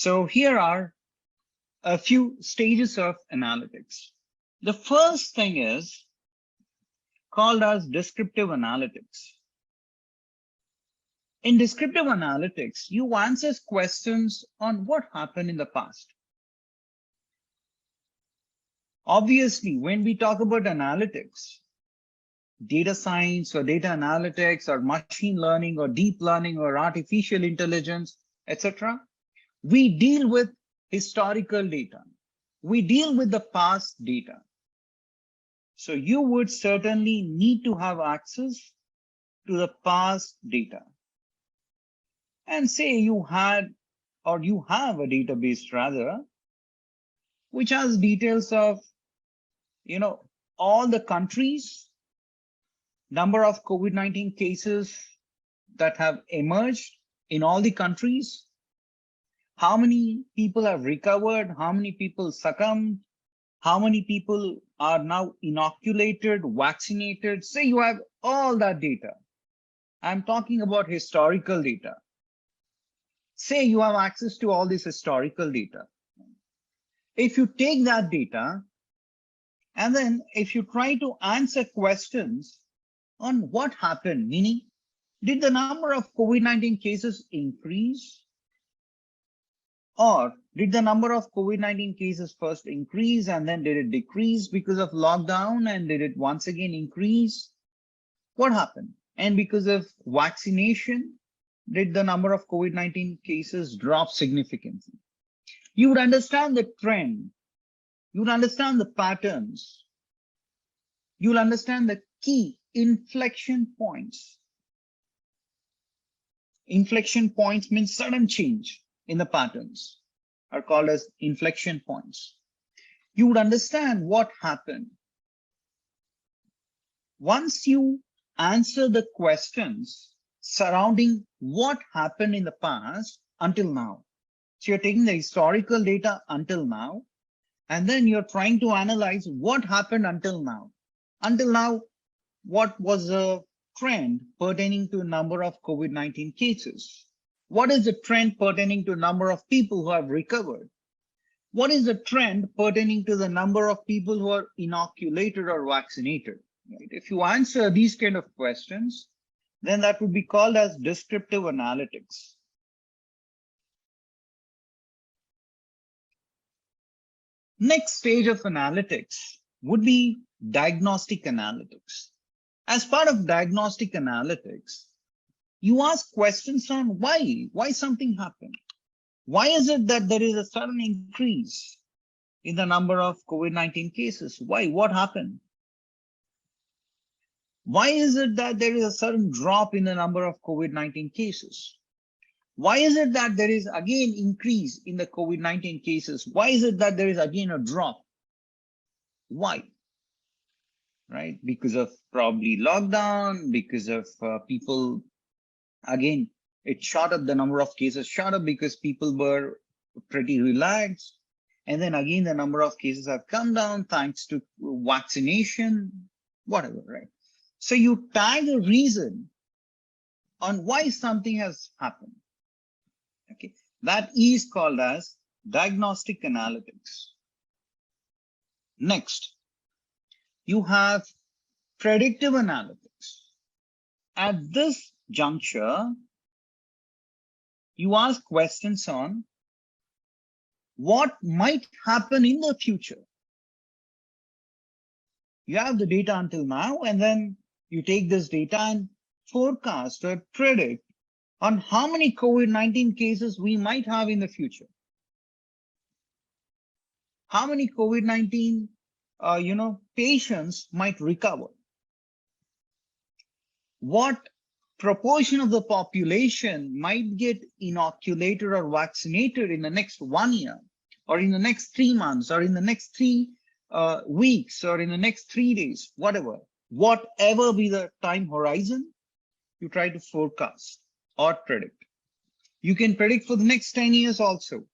So here are a few stages of analytics. The first thing is called as descriptive analytics. In descriptive analytics, you answer questions on what happened in the past. Obviously, when we talk about analytics, data science or data analytics or machine learning or deep learning or artificial intelligence, etc., we deal with historical data. We deal with the past data. So you would certainly need to have access to the past data. And say you had, or you have a database rather, which has details of, all the countries, number of COVID-19 cases that have emerged in all the countries, how many people have recovered, how many people succumbed, how many people are now inoculated, vaccinated. Say you have all that data. I'm talking about historical data. Say you have access to all this historical data. If you take that data, and then if you try to answer questions on what happened, meaning, did the number of COVID-19 cases increase? Or did the number of COVID-19 cases first increase and then did it decrease because of lockdown, and did it once again increase? What happened? And because of vaccination, did the number of COVID-19 cases drop significantly? You would understand the trend. You would understand the patterns. You'll understand the key inflection points. Inflection points means sudden change in the patterns, are called as inflection points. You would understand what happened. Once you answer the questions surrounding what happened in the past until now. So you're taking the historical data until now, and then you're trying to analyze what happened until now. Until now, what was the trend pertaining to number of COVID-19 cases? What is the trend pertaining to number of people who have recovered? What is the trend pertaining to the number of people who are inoculated or vaccinated? Right? If you answer these kind of questions, then that would be called as descriptive analytics. Next stage of analytics would be diagnostic analytics. As part of diagnostic analytics, you ask questions on why something happened. Why is it that there is a sudden increase in the number of COVID-19 cases? Why? What happened? Why is it that there is a sudden drop in the number of COVID-19 cases? Why is it that there is again increase in the COVID-19 cases? Why is it that there is again a drop? Why? Right? Because of probably lockdown, because of people, again, it shot up, the number of cases shot up because people were pretty relaxed. And then again, the number of cases have come down thanks to vaccination, whatever, right? So you tag a reason on why something has happened. Okay, that is called as diagnostic analytics. Next, you have predictive analytics. At this juncture, you ask questions on what might happen in the future. You have the data until now, and then you take this data and forecast or predict on how many COVID-19 cases we might have in the future. How many COVID-19 patients might recover. What proportion of the population might get inoculated or vaccinated in the next 1 year, or in the next 3 months, or in the next 3 weeks, or in the next 3 days, whatever be the time horizon, you try to forecast or predict. You can predict for the next 10 years also,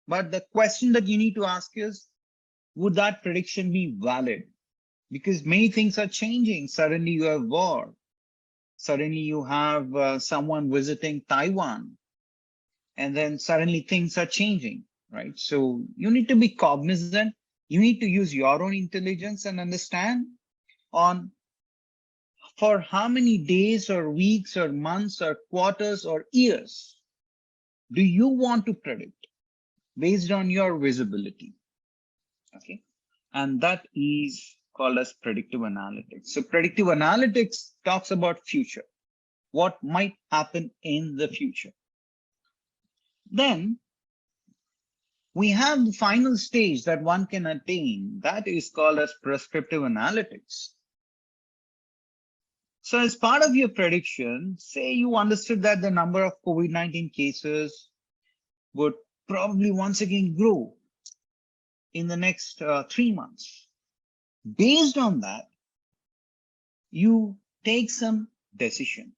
but the question that you need to ask is, would that prediction be valid? Because many things are changing. Suddenly you have war. Suddenly you have someone visiting Taiwan. and then suddenly things are changing, right? So you need to be cognizant. You need to use your own intelligence and understand on for how many days or weeks or months or quarters or years do you want to predict based on your visibility. Okay. And that is called as predictive analytics. So predictive analytics talks about future, what might happen in the future. Then we have the final stage that one can attain, that is called as prescriptive analytics. So as part of your prediction, say you understood that the number of COVID-19 cases would probably once again grow in the next 3 months. Based on that, you take some decision,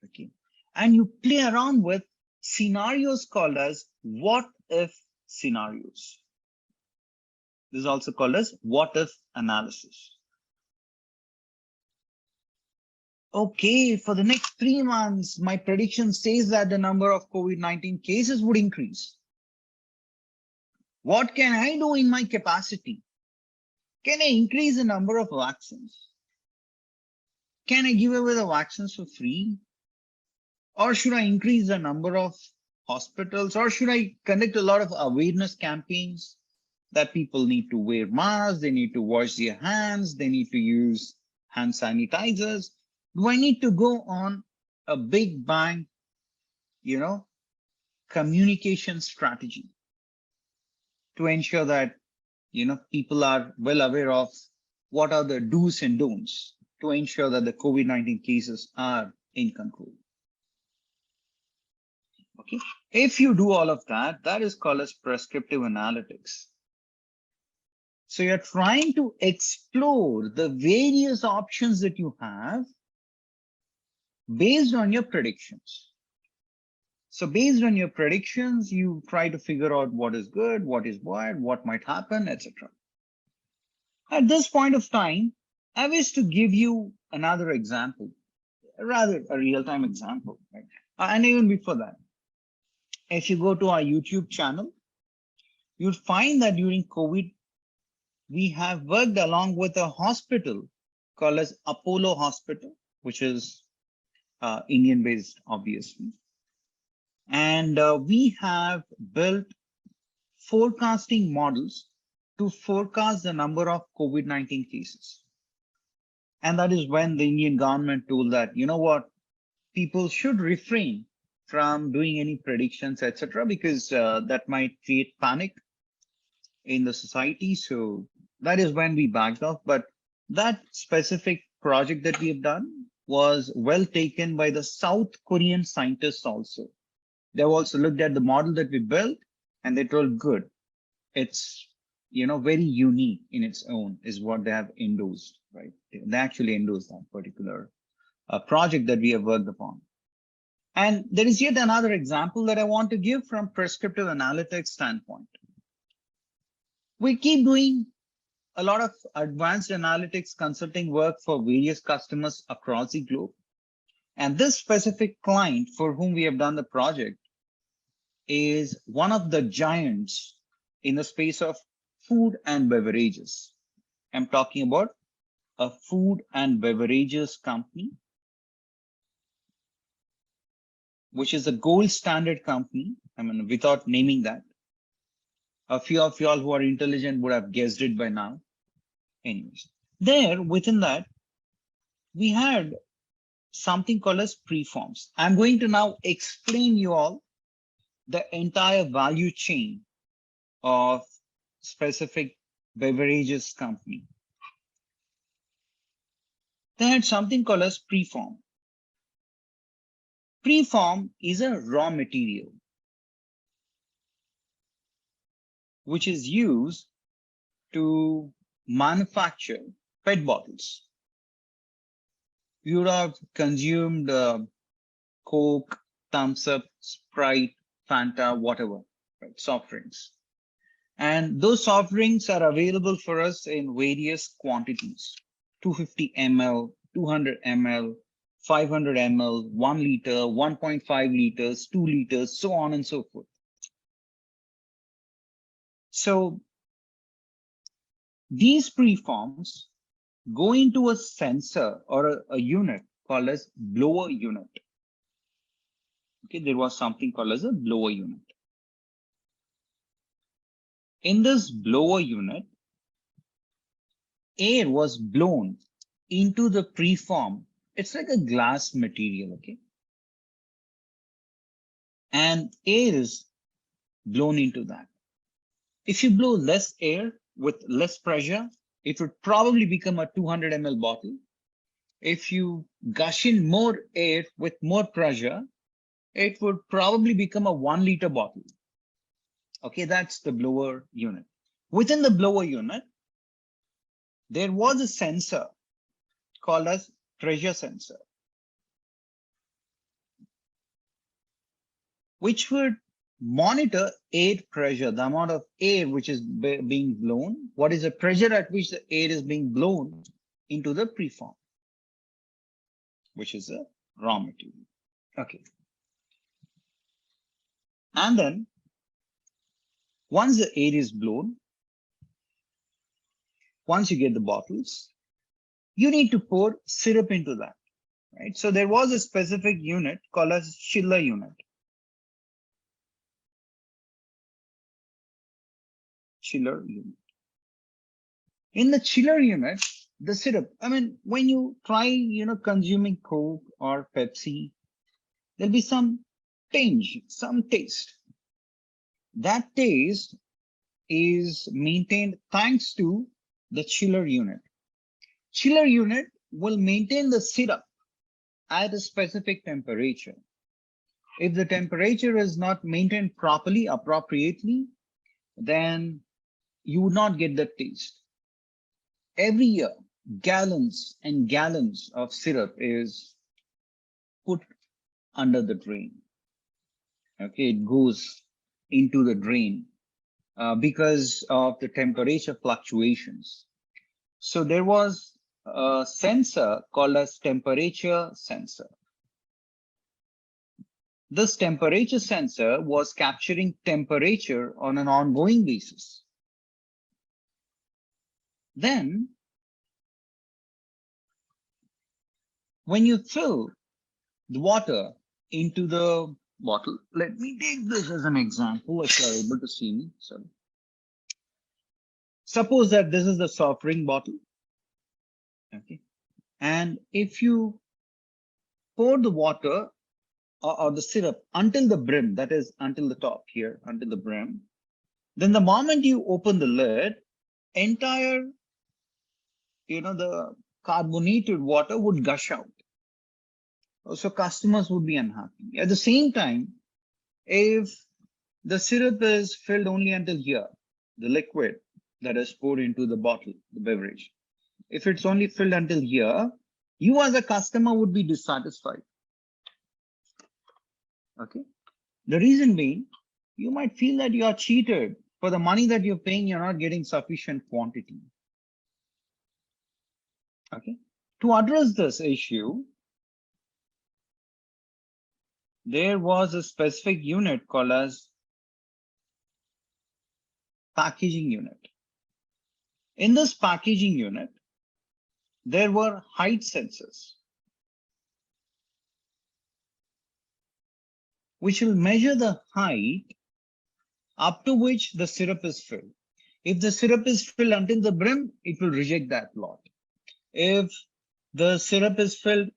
okay, and you play around with scenarios called as what if scenarios. This is also called as what if analysis. Okay, for the next 3 months, my prediction says that the number of COVID-19 cases would increase. What can I do in my capacity? Can I increase the number of vaccines? Can I give away the vaccines for free? Or should I increase the number of hospitals? Or should I conduct a lot of awareness campaigns that people need to wear masks, they need to wash their hands, they need to use hand sanitizers? Do I need to go on a big bang, communication strategy to ensure that, people are well aware of what are the do's and don'ts to ensure that the COVID-19 cases are in control? Okay. If you do all of that, that is called as prescriptive analytics. So you're trying to explore the various options that you have based on your predictions. So based on your predictions, you try to figure out what is good, what is bad, what might happen, etc. At this point of time, I wish to give you another example, rather a real-time example, right? And even before that, if you go to our YouTube channel, you'll find that during COVID, we have worked along with a hospital called as Apollo Hospital, which is Indian-based, obviously. And we have built forecasting models to forecast the number of COVID-19 cases. And that is when the Indian government told that, you know what, people should refrain from doing any predictions, etc., because that might create panic in the society. So that is when we backed off. But that specific project that we have done was well taken by the South Korean scientists also. They've also looked at the model that we built and they told, good, it's very unique in its own, is what they have endorsed, right? They actually endorsed that particular project that we have worked upon. And there is yet another example that I want to give from prescriptive analytics standpoint. We keep doing a lot of advanced analytics consulting work for various customers across the globe. And this specific client for whom we have done the project is one of the giants in the space of food and beverages. I'm talking about a food and beverages company, which is a gold standard company. I mean, without naming that, a few of y'all who are intelligent would have guessed it by now. Anyways, there within that, we had something called as preforms. I'm going to now explain you all the entire value chain of specific beverages company. They had something called as preform. Preform is a raw material which is used to manufacture PET bottles. You would have consumed Coke, Thumbs Up, Sprite, Fanta, whatever, right? Soft drinks. And those soft drinks are available for us in various quantities, 250 ml, 200 ml, 500 ml, 1 liter, 1.5 liters, 2 liters, so on and so forth. So these preforms go into a sensor or a unit called as blower unit. Okay, there was something called as a blower unit. In this blower unit, air was blown into the preform. It's like a glass material, okay? And air is blown into that. If you blow less air with less pressure, it would probably become a 200 ml bottle. If you gush in more air with more pressure, it would probably become a 1 liter bottle. Okay, that's the blower unit. Within the blower unit, there was a sensor called as pressure sensor, which would monitor air pressure, the amount of air which is being blown, what is the pressure at which the air is being blown into the preform, which is a raw material. Okay. And then once the air is blown, once you get the bottles, you need to pour syrup into that, right? So there was a specific unit called as chiller unit. Chiller unit. In the chiller unit, the syrup, I mean, when you try, consuming Coke or Pepsi, there'll be some tinge, some taste. That taste is maintained thanks to the chiller unit. Chiller unit will maintain the syrup at a specific temperature. If the temperature is not maintained properly, appropriately, then you would not get the taste. Every year, gallons and gallons of syrup is put under the drain. Okay, it goes into the drain because of the temperature fluctuations. So there was a sensor called as temperature sensor. This temperature sensor was capturing temperature on an ongoing basis. Then, when you fill the water into the bottle, let me take this as an example if you're able to see me. So, suppose that this is the soft drink bottle. Okay. And if you pour the water or the syrup until the brim, that is until the top here, until the brim, then the moment you open the lid, entire, the carbonated water would gush out. So customers would be unhappy. At the same time, if the syrup is filled only until here, the liquid that is poured into the bottle, the beverage, if it's only filled until here, you as a customer would be dissatisfied. Okay. The reason being, you might feel that you are cheated. For the money that you're paying, you're not getting sufficient quantity. Okay. To address this issue, there was a specific unit called as packaging unit. In this packaging unit, there were height sensors, which will measure the height up to which the syrup is filled. If the syrup is filled until the brim, it will reject that lot. If the syrup is filled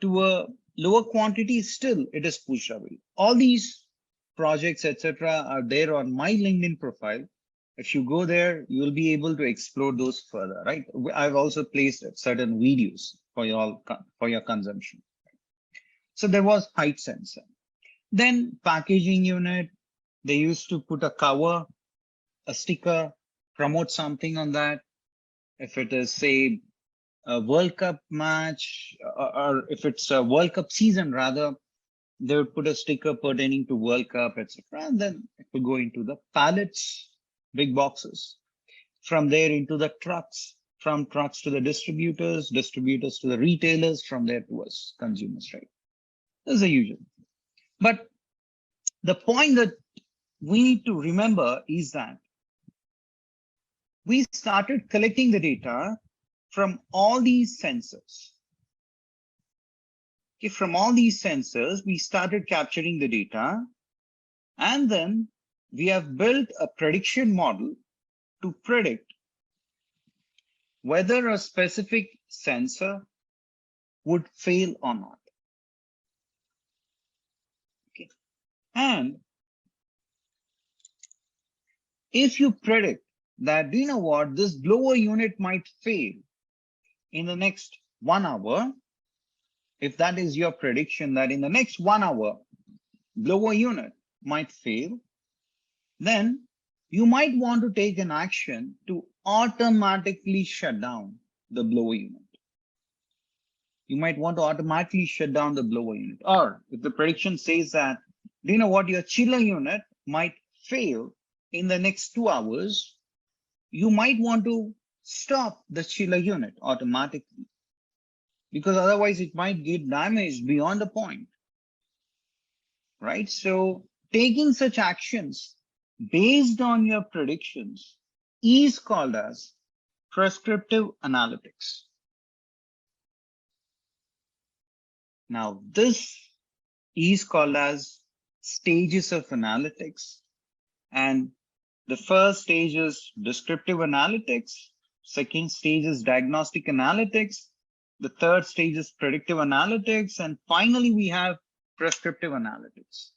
to a lower quantity, still it is pushed away. All these projects, etc., are there on my LinkedIn profile. If you go there, you will be able to explore those further, right? I've also placed certain videos for your consumption. So there was height sensor. Then packaging unit, they used to put a cover, a sticker, promote something on that. If it is, say, a World Cup match, or if it's a World Cup season, rather, they would put a sticker pertaining to World Cup, etc. And then it would go into the pallets, big boxes. From there into the trucks. from trucks to the distributors, distributors to the retailers, from there to us, consumers, right? This is the usual. But the point that we need to remember is that we started collecting the data from all these sensors. Okay, from all these sensors, we started capturing the data, and then we have built a prediction model to predict whether a specific sensor would fail or not. Okay. And if you predict that, you know what, this blower unit might fail in the next 1 hour, if that is your prediction that in the next 1 hour, blower unit might fail, then you might want to take an action to automatically shut down the blower unit. You might want to automatically shut down the blower unit. Or if the prediction says that, do you know what, your chiller unit might fail in the next 2 hours, you might want to stop the chiller unit automatically, because otherwise it might get damaged beyond the point, right? So taking such actions based on your predictions is called as prescriptive analytics. Now, this is called as stages of analytics. And the first stage is descriptive analytics. Second stage is diagnostic analytics. The third stage is predictive analytics. And finally, we have prescriptive analytics.